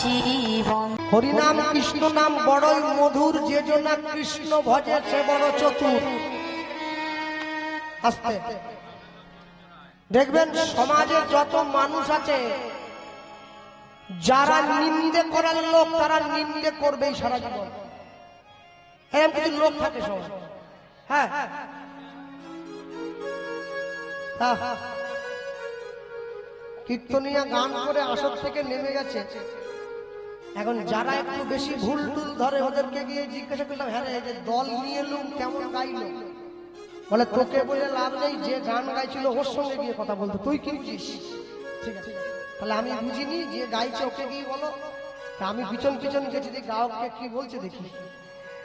জীবন। হরিনাম কৃষ্ণ নাম বড়ই মধুর, যে জনা কৃষ্ণ ভজে সে বড় চতুর। আস্তে দেখবেন সমাজে যত মানুষ আছে, যারা নিন্দে করার লোক তারা নিন্দে করবেই সারা জীবন। এরকম কিছু লোক থাকে সব। হ্যাঁ, কীর্তনিয়া গান করে আসর থেকে নেমে গেছে। এখন যারা একটু বেশি ভুল টুল ধরে ওদেরকে গিয়ে জিজ্ঞাসা করলাম, হ্যাঁ রে, যে দল নিয়ে এলুম কেমন গাইলো? বলে তোকে বলে লাভ নেই, যে গান গাইছিল ওর সঙ্গে গিয়ে কথা বলতো, তুই কি বুঝিস? ঠিক আছে, তাহলে আমি বুঝিনি, যে গাইছে ওকে গিয়ে বলো। আমি পিছন পিছন গেছি, দেখি গ্রাহককে কি বলছে দেখি।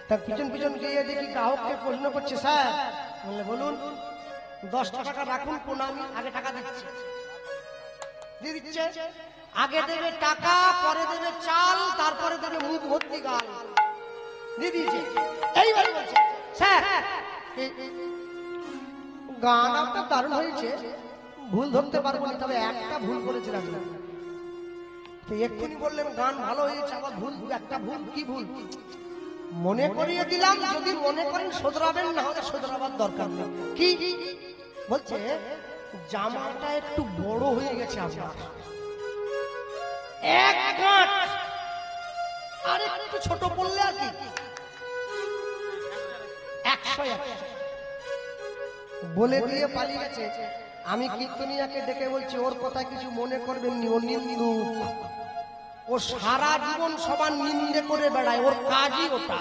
তা পিছন পিছন গিয়ে দেখি গ্রাহককে প্রশ্ন করছে, স্যার বললে বলুন 10 টাকা রাখুন, কোন আমি আগে টাকা দিচ্ছি। দিয়ে দিচ্ছে, আগে দেবে টাকা, পরে দেবে চাল, তারপরে দেবে মুখ ভর্তি গাল। দিয়ে দিয়েছে। এইবারে বলছে, স্যার গান আপনার দারুণ হয়েছে, ভুল ধরতে পারবো না, তবে একটা ভুল করেছিলাম। এক্ষুনি বললেন গান ভালো হয়েছে, আবার ভুল, একটা ভুল। কি ভুল? মনে করিয়ে দিলাম, যদি মনে করেন শোধরাবেন, না হলে শোধরাবার দরকার নেই। কি বলছে? জামাটা একটু বড় হয়ে গেছে আপনার, এক গাঁট আর একটু ছোট পড়লে আর কি 100 বলে দিয়ে পালিয়ে গেছে। আমি কীর্তনিয়াকে ডেকে বলছি, ওর কথা কিছু মনে করবেন নি, ও নিন্দুক, ও সারা জীবন সবার নিন্দে করে বেড়ায়, ওর কাজই ওটা,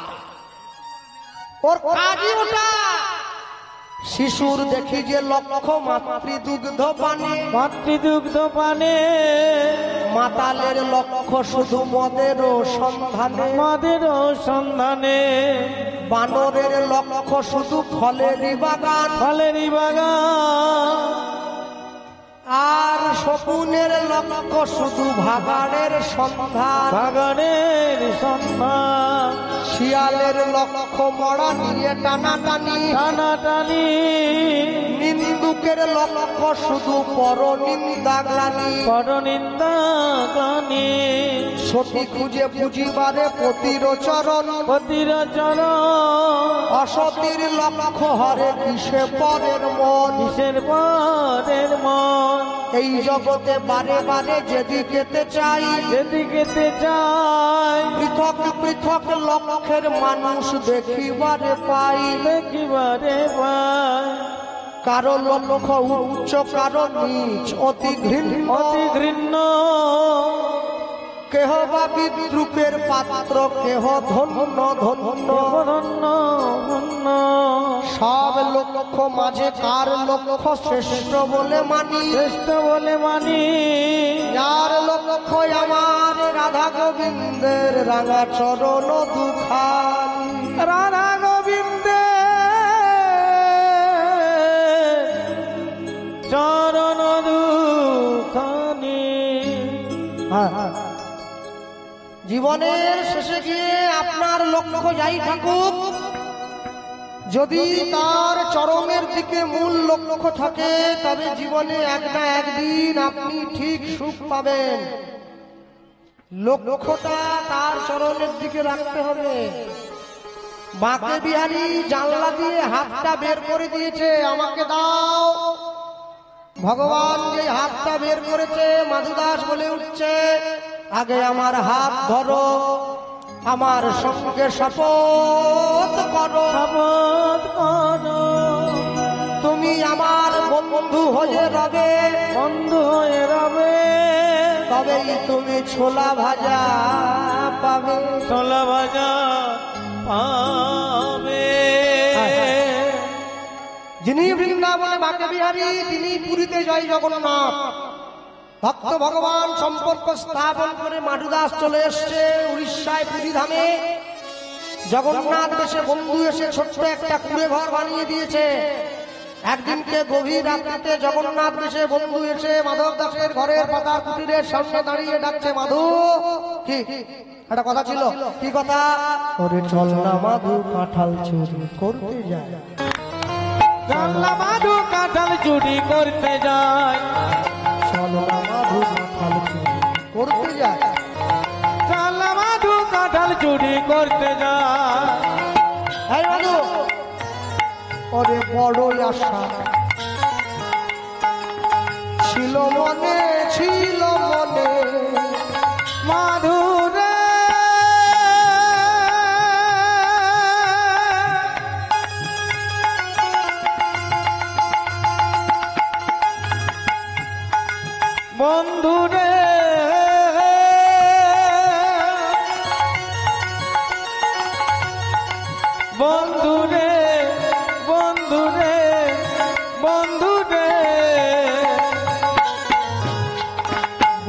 ওর কাজই ওটা। শিশুর দেখি যে লক্ষ্য মাতৃদুগ্ধ পানে, মাতৃদুগ্ধ পানে, মাতালের লক্ষ্য শুধু মদের সন্ধানে, মদের সন্ধানে, বানরের লক্ষ্য শুধু ফলেরই বাগান, ফলেরই বাগান, আর শকুনের লক্ষ্য শুধু ভাগাড়ের সন্ধান, বাগানের সন্ধান, শিয়ালের লক্ষ্য মরা নিয়ে টানাটানি, টানাটানি, নিন্দুকের লক্ষ্য শুধু পরনিন্দা গ্লানি, পরনিন্দা গানি, সতী খুঁজে পুজিবারে পতির চরণ, পতির চরণ, অসতীর লক্ষ্য হরে কিসে পরের মন, কিসের পরের মন, এই জগতে বারে বারে যেদিকেতে চাই, যেদিকেতে চাই, পৃথক পৃথক লক্ষ্যের মানুষ দেখিবারে পাই, দেখিবারে পাই, কারো লক্ষ্য উচ্চ কারো নিচ, অতি ঘৃণ্য, অতি ঘৃণ্য, কেহ বা বিদ্রুপের পাত্র, কেহ ধন্য ধন্য, ধন্য ধন্য, সব লক্ষ্য মাঝে কার লক্ষ্য শ্রেষ্ঠ বলে মানি, শ্রেষ্ঠ বলে মানি, যার লক্ষ্য আমার রাধা গোবিন্দের রাঙা চরণ দুখানি, রাধা গোবিন্দে চরণ দুখানি। জীবনের শেষে গিয়ে আপনার লক্ষ্য যাই থাকুক, যদি তার চরমের দিকে মূল লক্ষ্য থাকে, তবে জীবনে এক না একদিন আপনি ঠিক সুখ পাবেন। লক্ষ্যটা তার চরণের দিকে রাখতে হবে। বাঁকে বিহারী জানলা দিয়ে হাতটা বের করে দিয়েছে, আমাকে দাও। ভগবান যে হাতটা বের করেছে, মাধুদাস বলে উঠছে, আগে আমার হাত ধরো, আমার সঙ্গে শপথ করো, শপথ করো, তুমি আমার বন্ধু হয়ে রবে, বন্ধু হয়ে রবে, তবেই তুমি ছোলা ভাজা পাবে, ছোলা ভাজা পাবে। যিনি বৃন্দাবনে বাঁকে বিহারী, তিনি পুরীতে জয় জগন্নাথ। ভক্ত ভগবান সম্পর্ক স্থাপন করে মাধুদাস চলে এসছে উড়িষ্যায় পুরী ধামে। জগন্নাথ দেশে বন্ধু এসে ছোট্ট একটা কুড়ে ঘর বানিয়ে দিয়েছে। একদিনকে গভীর রাত্রিতে জগন্নাথ দেশে বন্ধু এসে মাধব দাসের ঘরের পাতা কুটিরের সামনে দাঁড়িয়ে ডাকছে, মাধু। কি একটা কথা ছিল, কি কথা? ওরে চল না মাধু, কাঁঠাল চুরি করতে যায়, চল না মাধু, কাঁঠাল চুরি করতে যায়, চল না মাধু, কাঁঠাল চুরি করতে যায়, ওরে বড়ই আশা ছিল মনে মাধুরে বন্ধুরে বন্ধুরে বন্ধুরে বন্ধুরে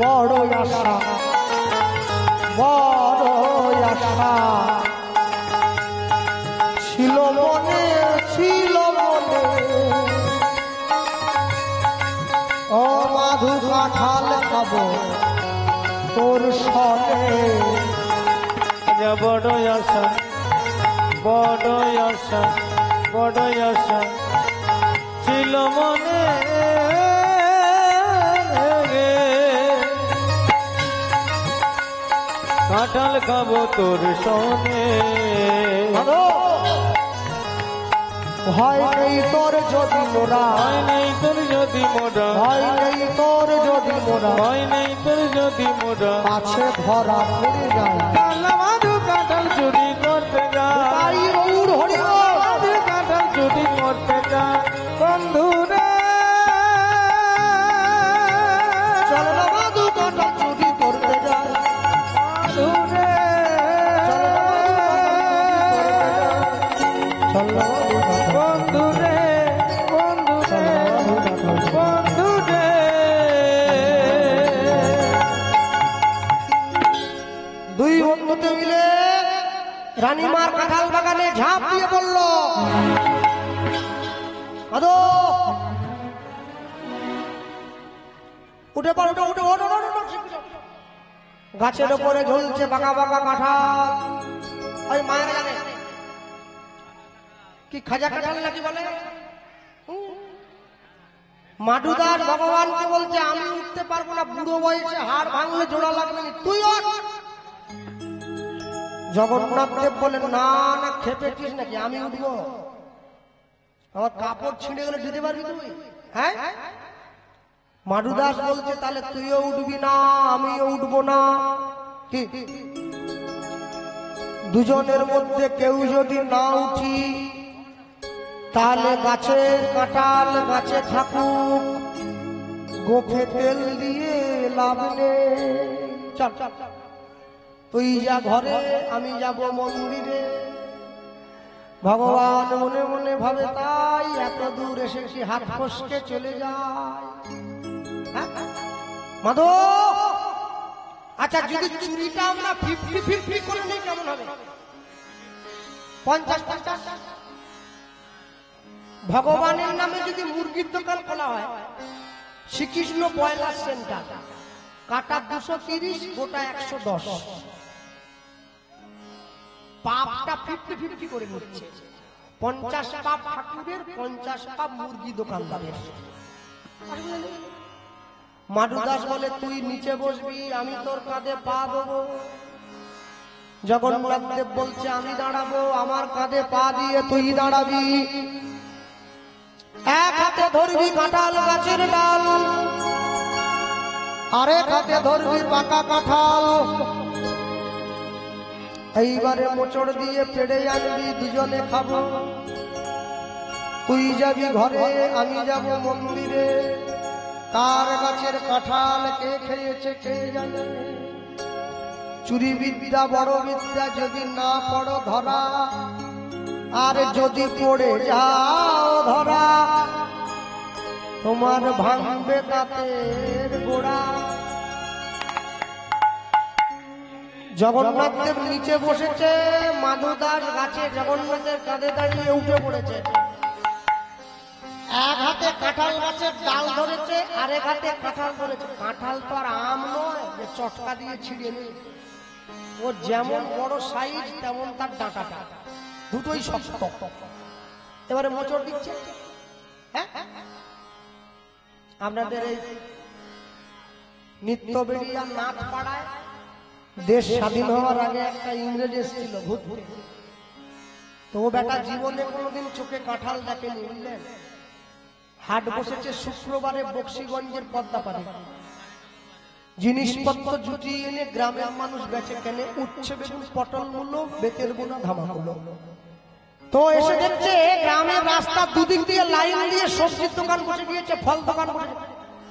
বড়ই আশা ছিল মনে ও মাধু কাঁঠাল খাবো তোর সনে বড়ই আশা বড়ই আশা বড়ই আশা ছিল মনে কাঁঠাল খাবো তোর সনে ভয় নেই তোর যদি মোরা ভয় নেই তোর যদি মোরা ভয় নেই তোর যদি মোরা ভয় নেই তোর যদি মোরা আছে ধরা পড়ে যায় মাধু কাঁঠাল চুরি করতে যায় তাই রৌর হরি মাধু কাঁঠাল চুরি করতে যায় বন্ধুরে চল না মাধু কাঁঠাল চুরি করতে যায় বন্ধুরে চল না বন্ধুরে বন্ধুরে বন্ধুরে দুই বন্ধুতে মিলে রানীমার কাঁঠাল বাগানে ঝাঁপ দিয়ে পড়ল আদো উঠে পড় উঠে উঠে ওঠ গাছের উপরে ঝুলছে বাঁকা বাঁকা কাঁঠাল ওই মায়ের জানে কি খাজা কাঁঠাল নাকি বলে মাডুদাস ভগবানকে বলছে আমি উঠতে পারবো না বুড়ো বয়সে হাড় ভাঙলে জোড়া লাগবে না তুই ওঠ জগন্নাথ দেব বলে না না খেপেছিস নাকি আমি উঠবো আমার কাপড় ছিঁড়ে গেলে দিতে পারবি তুই হ্যাঁ মাডুদাস বলছে তাহলে তুইও উঠবি না আমিও উঠবো না কি দুজনের মধ্যে কেউ যদি না উঠি তাহলে গাছের কাঁঠাল গাছে থাকুক গোফে তেল দিয়ে লাভ নেই চল তুই যা ঘরে আমি যাব মন্দিরে ভগবান মনে মনে ভাবে তাই এত দূর এসেছি হাত ফসকে চলে যায় মাধব আচ্ছা যদি চুরিটা আমরা 50-50 করে নিই কেমন হবে 50-50 ভগবানের নামে যদি মুরগির দোকান খোলা হয় শ্রীকৃষ্ণ ব্রয়লার সেন্টার কাটা 230 গোটা 110 পাপটা 50-50 করে নিচ্ছে 50 পাপ ঠাকুরের 50 পাপ মুরগি দোকানদারের মাডুদাস বলে তুই নিচে বসবি আমি তোর কাঁধে পা দেবো জগন্নাথ দেব বলছে আমি দাঁড়াবো আমার কাঁধে পা দিয়ে তুই দাঁড়াবি এক হাতে ধরবি কাঁঠাল গাছের ডাল আরেক হাতে ধরবি পাকা কাঁঠাল এইবারে মোচড় দিয়ে পেড়ে আনবি দুজনে খাবো তুই যাবি ঘরে আমি যাব মন্দিরে কার গাছের কাঁঠাল কে খেয়েছে কে জানে চুরি বিদ্যা বড় বিদ্যা যদি না পড়ো ধরা আর যদি পড়ে যাও ধরা তোমার ভাঙবে দাঁতের গোড়া জগন্নাথ দেব নিচে বসেছে মাধুদাস গাছে জগন্নাথের কাঁধে দাঁড়িয়ে উঠে পড়েছে এক হাতে কাঁঠাল গাছের ডাল ধরেছে আরেক হাতে কাঁঠাল ধরেছে কাঁঠাল তো আর আম নয় যে চটকা দিয়ে ছিঁড়ে নেই ও যেমন বড় সাইজ তেমন তার ডাঁটাটা দুটোই শক্ত এবারে মোচড় দিচ্ছে হ্যাঁ আপনাদের এই নিত্য বেরিয়া নাচ পাড়ায় দেশ স্বাধীন হওয়ার আগে একটা ইংরেজ এসেছিল ভূত তো ও বেটা জীবনে কোনোদিন চোখে কাঁঠাল দেখেনি, বুঝলেন? হাট বসেছে শুক্রবারে বক্সিগঞ্জের পদ্মাপাড়ে, জিনিসপত্র জুটিয়ে এনে গ্রামের মানুষ বেচে কেনে, উচ্ছে বেগুন পটল মূল্য বেতের বোনা ধামাগুলো। তো এসে দেখছে গ্রামের রাস্তা দুদিক দিয়ে লাইন দিয়ে সবজির দোকান বসে গিয়েছে, ফল দোকান বসে,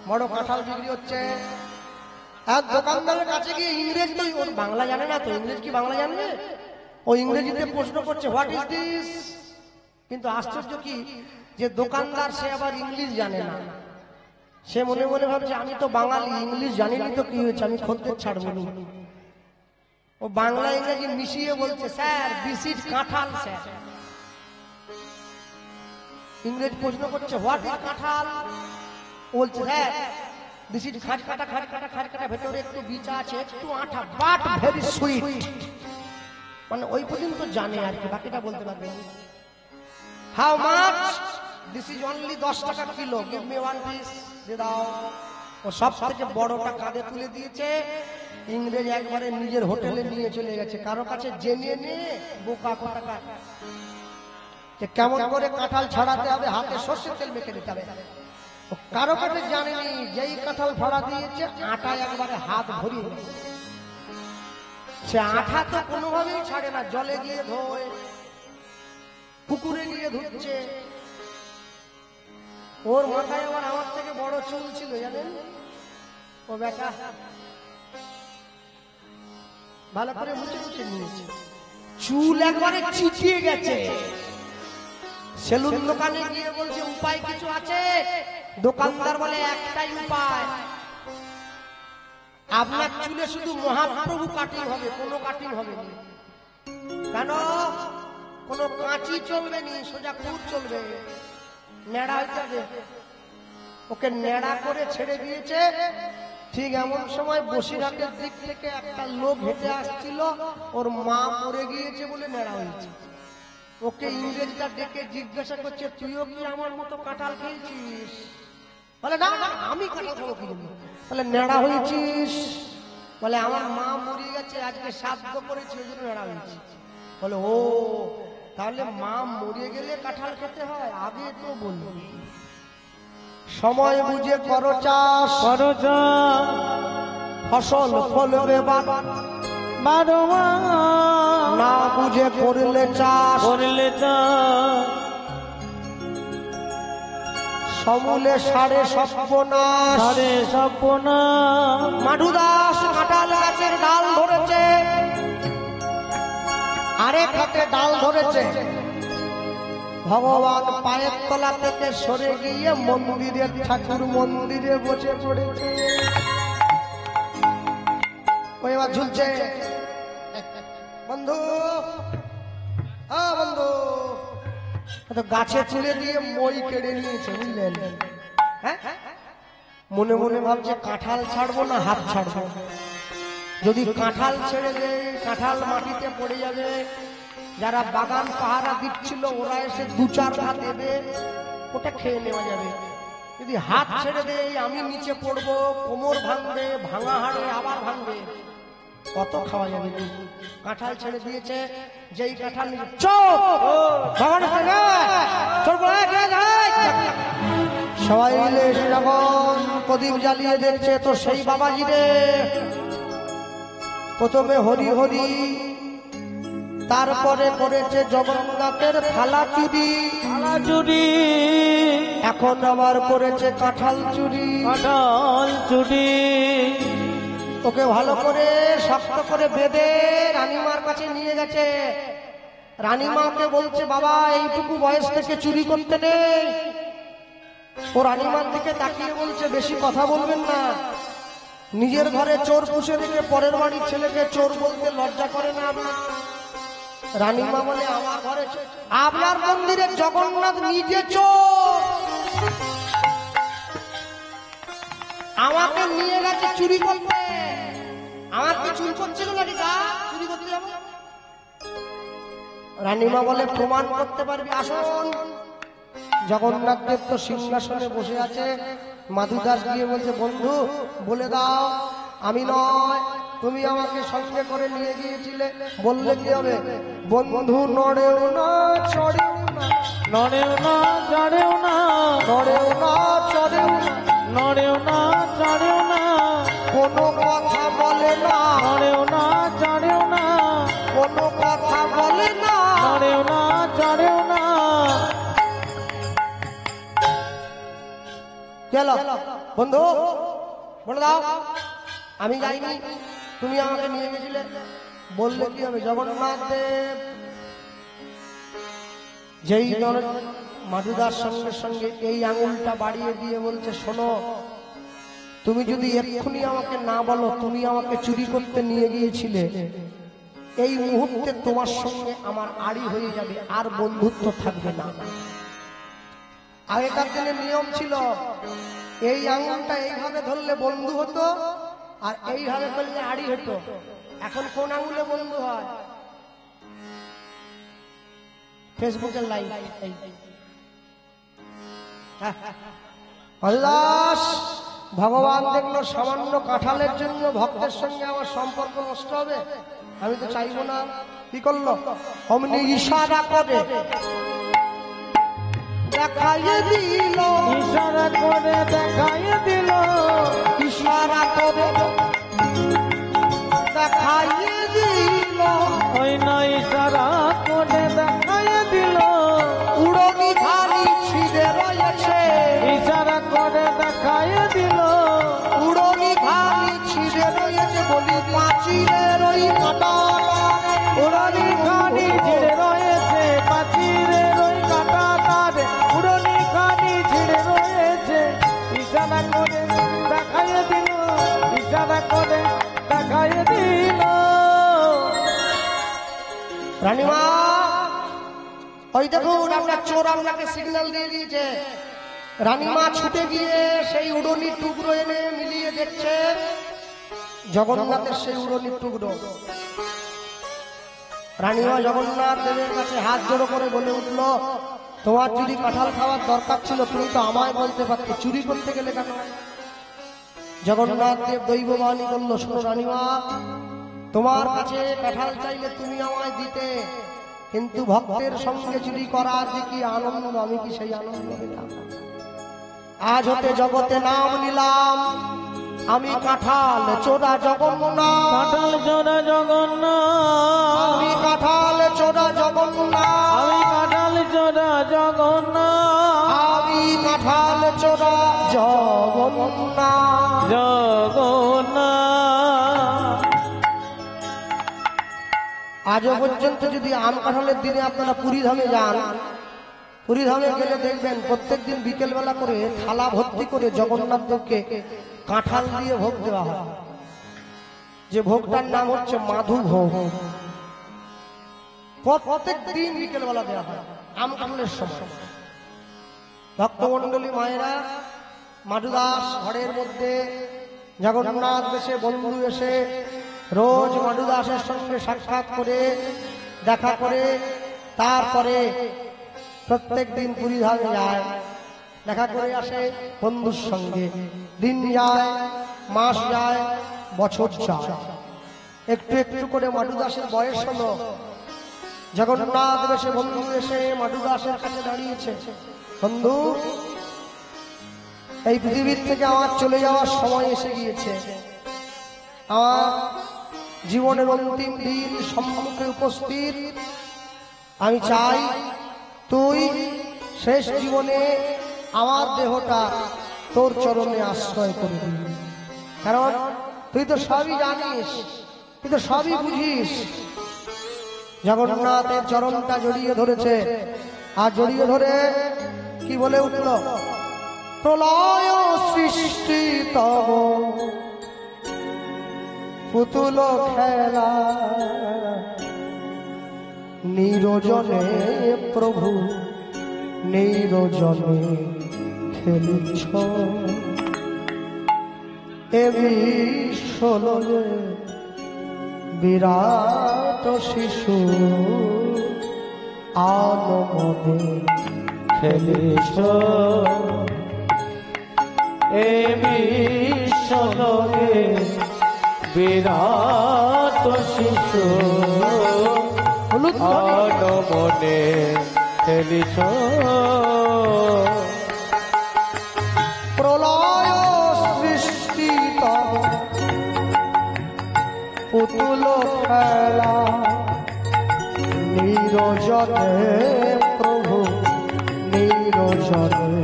বড় কাঁঠাল বিক্রি হচ্ছে। এক দোকানদারের কাছে গিয়ে ইংরেজ, তো ওর বাংলা জানে না, তো ইংরেজ কি বাংলা জানবে? ও ইংরেজিতে প্রশ্ন করছে, হোয়াট ইজ দিস? কিন্তু আশ্চর্য কি যে দোকানদার সে আবার ইংলিশ জানে না। সে মনে মনে ভাবছে আমি তো বাঙালি, ইংলিশ জানিনি তো কি হয়েছে, আমি খদ্দের ছাড়বো না। ও বাংলা ইংরেজি মিশিয়ে বলছে, স্যার দিস ইজ কাঁঠাল স্যার। ইংরেজ প্রশ্ন করছে, হোয়াট ইজ কাঁঠাল? বলছে স্যার দিস ইজ খাট কাটা, খাট কাটা, খাট কাটা, ভেতরে একটু বিচা আছে, একটু আঠা, বাট ভেরি সুইট। মানে ওই পর্যন্ত জানে আর কি, বাকিটা বলতে পারবে না। How much? This is only 10 টাকা kilo, give me one piece, দিয়ে দাও। ও সব থেকে বড়টা কাঁধে তুলে দিয়েছে। ইংরেজ একবারে নিজের হোটেলে নিয়ে চলে গেছে, কারো কাছে জেনে নিয়ে বোকা কোথাকার, যে কেমন করে কাঁঠাল ছাড়াতে হবে, হাতে সর্ষের তেল মেখে দিতে হবে। কারো কাছে জানেনি, যেই কাঁঠাল ফাড়া দিয়েছে আটায় একবারে হাত ভরিয়ে দিয়েছে। সে আঠা তো কোনোভাবেই ছাড়ে না, জলে গিয়ে ধোয়, পুকুরে গিয়ে ধুচ্ছে। ওর মাথায় আবার আমার থেকে বড় চুল ছিল জানেন। ও বেটা ভালো করে মুছে মুছে নিয়েছে, চুল একবারে চিটিয়ে গেছে। সেলুন দোকানে গিয়ে বলছে উপায় কিছু আছে? দোকানদার বলে একটাই উপায়, আপনার চুলে শুধু মহাপ্রভু কাটিং হবে, কোনো কাটিং হবে না। কেন? কোনো কাঁচি চলবে নি, সোজা কুট চলবে, নেড়া হয়ে যাবে। ওকে নেড়া করে ছেড়ে দিয়েছে। ঠিক এমন সময় বসিরহাটের দিক থেকে একটা লোক হেঁটে আসছিল, ওর মা মরে গিয়েছে বলে নেড়া হয়েছে। ওকে ইংরেজটা ডেকে জিজ্ঞাসা করছে, তুইও কি আমার মতো কাঁঠাল খেয়েছিস? বলে না, আমি কাঁঠাল খাবো কি জন্য? বলে নেড়া হয়েছিস? বলে আমার মা মরে গেছে, আজকে শ্রাদ্ধ করেছি, ওই জন্য নেড়া হয়েছি। বলে ও, তাহলে মা মরে গেলে কাঁঠাল খেতে হয়? আগে তো বলবো। সময় বুঝে করো চাষ, করো চাষ, ফসল ফলবে বারো মাস, না বুঝে করলে চাষ, করলে চাষ, সমূলে সাড়ে সর্বনাশ। সারে সর্বনাশ। মাধু দাস কাঁঠাল গাছের ডাল ধরেছে, আরেক হাতে ডাল ধরেছে। ভগবান পায়ের তলা থেকে সরে গিয়ে মন্দিরের ঠাকুর মন্দিরে বসে পড়েছে। ওই এবার ঝুলছে, বন্ধু বন্ধু, গাছে তুলে দিয়ে মই কেড়ে নিয়েছে, বুঝলেন? হ্যাঁ, মনে মনে ভাবছে কাঁঠাল ছাড়বো না হাত ছাড়বো। যদি কাঁঠাল ছেড়ে দেয় কাঁঠাল মাটিতে পড়ে যাবে, যারা বাগান পাহারা দিচ্ছিল ওরা এসে 2-4 ঘা দেবে, ওটা খেয়ে নেওয়া যাবে। যদি হাত ছেড়ে দেয় আমি নিচে পড়বো, কোমর ভাঙবে, ভাঙা হাড়ে আবার ভাঙবে, কত খাওয়া যাবে। কাঁঠাল ছেড়ে দিয়েছে, যেই কাঁঠাল সবাই মিলে এসে যখন প্রদীপ জ্বালিয়ে দেখছে, তো সেই বাবাজি রে। প্রথমে হরি হরি, তারপরে করেছে জগন্নাথের থালা চুরি, থালা চুরি, এখন আবার করেছে কাঁঠাল চুরি। কাঁঠাল চুরি। ওকে ভালো করে শক্ত করে বেঁধে রানীমার কাছে নিয়ে গেছে। রানীমাকে বলছে, বাবা এইটুকু বয়স থেকে চুরি করতে নেই। ও রানীমার দিকে তাকিয়ে বলছে, বেশি কথা বলবেন না, নিজের ঘরে চোর পুষে রেখে পরের বাড়ির ছেলেকে চোর বলতে লজ্জা করে না আপনার? রানীমা বলে, আমার ঘরে আপনার মন্দিরে জগন্নাথ নিজে চোর, আমাকে নিয়ে গেছে চুরি করতে। আমার কি চুরি করছিল নাকি চুরি করতে যাবো? রানীমা বলে, প্রমাণ করতে পারবি? আসুন। জগন্নাথ দেব তো সিংহাসনে বসে আছে। মাধু দাস গিয়ে বলছে, বন্ধু বলে দাও, আমি নয় তুমি আমাকে সঙ্গে করে নিয়ে গিয়েছিলে, বললে কি হবে? বন্ধু নড়েও না চড়েও না, নড়েও না চড়েও না, নড়েও না চড়েও না, নড়েও না চড়েও না, কোনো কথা বলে না, নড়েও না চড়েও না, কোনো কথা বলে না, নড়েও না চড়েও না। গেল বন্ধু বলে দাও আমি যাইনি, তুমি আমাকে নিয়ে গেছিলে, বললে কি হবে? জগন্নাথ দেব যেই মাধুদার সঙ্গে সঙ্গে এই আঙুলটা বাড়িয়ে দিয়ে বলছে, শোনো, তুমি যদি এক্ষুনি আমাকে না বলো তুমি আমাকে চুরি করতে নিয়ে গিয়েছিলে, এই মুহূর্তে তোমার সঙ্গে আমার আড়ি হয়ে যাবে, আর বন্ধুত্ব থাকবে না। আগেকার দিনে নিয়ম ছিল, এই আঙুলটা এইভাবে ধরলে বন্ধু হতো, আর এইভাবে করলে আড়ি হতো। এখন কোন আঙুলে বন্ধু হয়? ফেসবুকের লাইভ। হরিদাস ভগবান দেখলো সামান্য কাঁঠালের জন্য ভক্তের সঙ্গে আমার সম্পর্ক নষ্ট হবে, আমি তো চাইবো না। কি করলো? অমনি ইশারা করে দেখাইয়ে দিল, ইশারা করে দেখাইয়ে দিল, ইশারা করে দেখাইয়ে দিল, ওই না ইশারা করে দেখাইয়ে দিল, উড়নি খালি ছিঁড়ে রয়েছে, ইশারা করে দেখাইয়ে দিল, উড়নি খালি ছিঁড়ে রয়েছে, বলি পাঁচিলের ওই কাঁটা, উড়নি খানি ছিঁড়ে রয়েছে, পাচিরের ওই কাঁটা তার, উড়নি খানি ছিঁড়ে রয়েছে, ইশারা করে দেখাইয়ে দিল, ইশারা করে দেখাইয়ে দিল। রানীমা ওই দেখুন আপনার চোর আপনাকে সিগন্যাল দিয়ে দিয়েছে। রানীমা ছুটে গিয়ে সেই উড়নির টুকরো এনে মিলিয়ে দেখছে জগন্নাথের সেই উড়নির টুকরো। রানীমা জগন্নাথ দেবের কাছে হাত জোড়ো করে বলে উঠল, তোমার যদি কাঁঠাল খাওয়ার দরকার ছিল তুমি তো আমায় বলতে পারতে, চুরি করতে গেলে কেন? জগন্নাথ দেব দৈববাণী করলো, শোনো রানীমা, তোমার কাছে কাঁঠাল চাইলে তুমি আমায় দিতে, কিন্তু ভক্তের সঙ্গে চুরি করার যে কি আনন্দ, আমি কি সেই আনন্দ পেতাম? আজ হতে জগতে নাম নিলাম, আমি কাঁঠাল চোরা জগন্নাথ, কাঁঠাল চোরা জগন্নাথ, আমি কাঁঠাল চোরা জগন্নাথ, আমি কাঁঠাল চোরা জগন্নাথ, আমি কাঁঠাল চোরা জগন্নাথ। জগন্নাথ। আজও পর্যন্ত যদি আম কাঁঠালের দিনে আপনারা পুরী ধামে যান, পুরী ধামে গেলে দেখবেন প্রত্যেকদিন বিকেল বেলা করে থালা ভর্তি করে জগন্নাথ দেবকে কাঁঠাল দিয়ে ভোগ দেওয়া হয়, যে ভোগটার নাম হচ্ছে মাধু ভোগ। প্রত্যেক দিন বিকেল বেলা দেওয়া হয় আম কাঁঠালের সময়। ভক্তমন্ডলী মায়েরা, মাধুদাস ঘরের মধ্যে জগন্নাথ বেশে বন্ধু এসে রোজ মাধুদাসের সঙ্গে সাক্ষাৎ করে দেখা করে তারপরে প্রত্যেক দিন পুরী ধামে যায়, দেখা করে আসে বন্ধুর সঙ্গে। দিন যায়, মাস যায়, বছর যায়, একটু একটু করে মাধুদাসের বয়স হলো। জগন্নাথ বেশে বন্ধু এসে মাধুদাসের কাছে দাঁড়িয়েছে, বন্ধু এই পৃথিবীর থেকে আমার চলে যাওয়ার সময় এসে গিয়েছে, আমার জীবনের অন্তিম দিন সম্মুখে উপস্থিত, আমি চাই তুই শেষ জীবনে আমার দেহটা তোর চরণে আশ্রয় করে দিবি, কারণ তুই তো সবই জানিস, তুই তো সবই বুঝিস। জগন্নাথের চরণটা জড়িয়ে ধরেছে, আর জড়িয়ে ধরে কি বলে উঠল, প্রলয় সৃষ্টি তব পুতুল খেলা, নিরজনে প্রভু নিরজনে খেলিছ, এ বিশ্বলয়ে বিরাট শিশু আনমনে খেলিছ, এ বিশ্বলয়ে বিরাট শিশু হলুদ ধ্বনি। অনমনে খেলিছ প্রলয় সৃষ্টি তব পুতুল খেলা নিরজনে প্রভু নিরজনে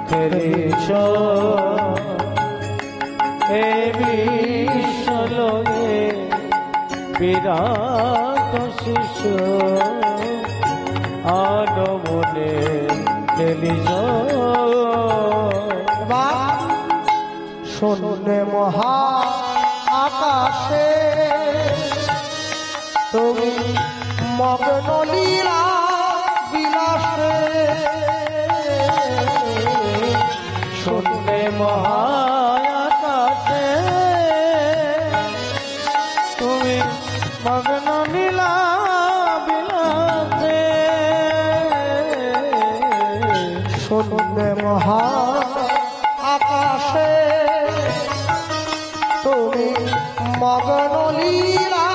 খেলিছ এ বিশ্বলোকে বিরাট শিশু অনমনে খেলিছ শূন্যে মহা আকাশে তুমি মগ্ন লীলা বিলাসে শূন্যে মহাকাশে তুমি মগ্ন লীলা বিলাসে শূন্যে মহা আকাশে তুমি মগ্ন লীলা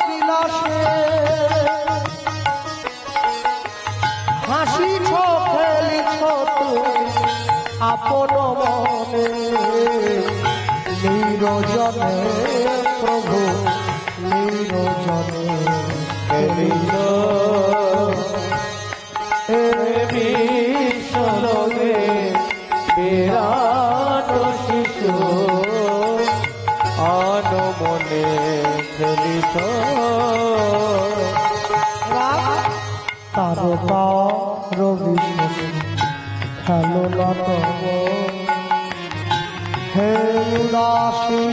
বিলাসে হাসিছ খেলিছ তুমি আপন মনে নিরজনে প্রভু নিরজনে খেলিছ এ বিশ্বলোকে বিরাট শিশু অনমনে খেলিছ তারকা রবি খেলো তব হে উদাসী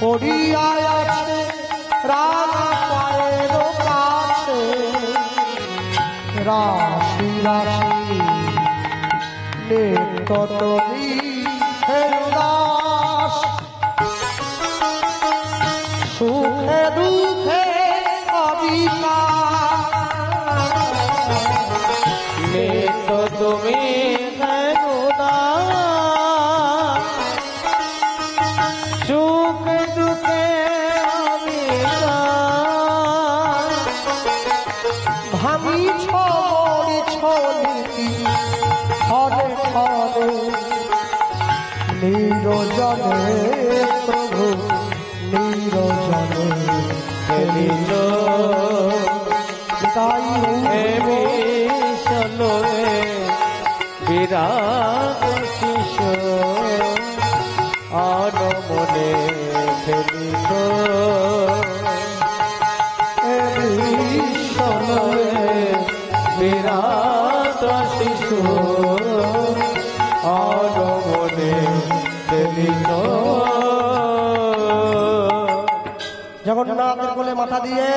পড়িয়ায় আছে রাঙা পায়ের কাছে রাশি রাশি নিত্য তুমি হে উদাস সুখে দুঃখে নিত্য তুমি সুখ দুঃখে ভামিছ মরিছ নীতি হরে হরে নিরজনে প্রভু নিরজনে খেলিছ তাই হে বিশ্বলোকে বিরাট শিশু অনমনে খেলিছ বিশ্বলোকে বিরাট শিশু অনমনে খেলিছ জগন্নাথের কোলে মাথা দিয়ে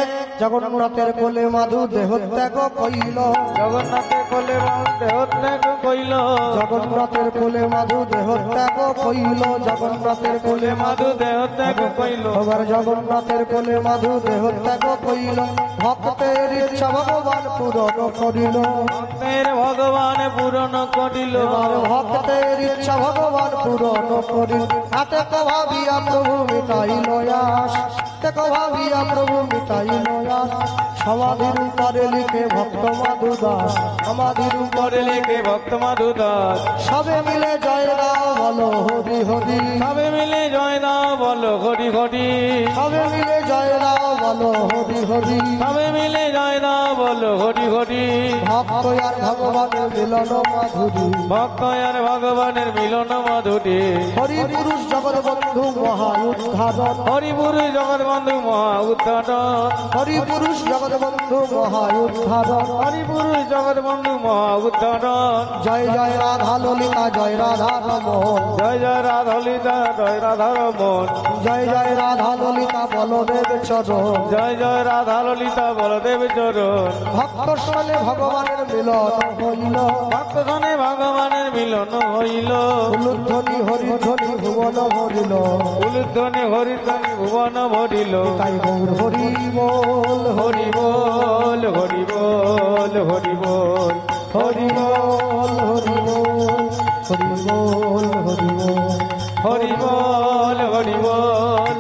জগন্নাথের কোলে মাধু দেহত্যাগ কইল জগন্নাথের কোলে দেহত্যাগ কইল জগন্নাথের কোলে মাধু দেহত্যাগ কইল জগন্নাথের কোলে মাধু দেহত্যাগ কইল এবার জগন্নাথের কোলে মাধু দেহত্যাগ কইল ভক্তের ইচ্ছা ভগবান পূরণ করিল ভক্তের ভগবান পূরণ করিল এবার ভক্তের ইচ্ছা ভগবান পূরণ করিল হাতে তো ভাবিয়া প্রভু মিটাইল আস তেক ভাবিয়া প্রভু মিটাইল আস সমাধির উপরে লিখে ভক্ত মাধু দাস সমাধির উপরে করে লেখে ভক্ত মাধু দাস সবে মিলে জয় দাও বলো হরি হরি সবে মিলে জয় দাও বলো হরি হরি সবে মিলে জয় দাও বলো হরি হরি সবে মিলে জয় দাও বলো হরি হরি ভক্ত আর ভগবানের মিলন মাধুরী ভক্ত আর ভগবানের মিলন মাধুরী হরি পুরুষ জগৎ বন্ধু মহা উদ্ধারণ হরিপুর জগৎবন্ধু মহা উদ্ধারণ হরি পুরুষ জগৎ বন্ধু মহা উদ্ধারণ হরিপুর জগৎবন্ধু মহা উদ্ধারণ জয় জয় রাধা ললিতা জয় রাধা রমন জয় জয় রাধা ললিতা জয় রাধা রমন জয় জয় রাধা ললিতা বলদেব চরণ জয় জয় রাধা ললিতা বলদেব চরণ ভক্ত সনে ভগবানের মিলন হইল ভক্ত সনে ভগবানের মিলন হইল উলুধ্বনি হরিধ্বনি ভুবন ভরিল উলুধ্বনি হরিধ্বনি ভুবন ভরিল তাই গৌর হরি বল হরি বল হরি বল হরি বল হরি বল হরি বল হরি বল হরি বল হরি বল হরি বল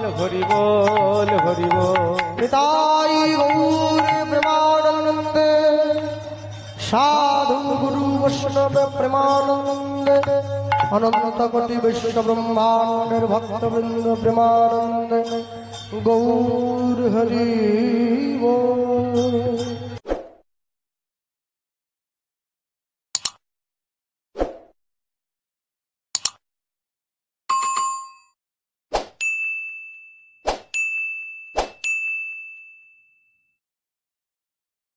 साधु गुरु वैष्णव प्रेमानंद अनंत कोटि विश्व ब्रह्मांड भक्त वृंद प्रेमानंद गौर हरि बोल।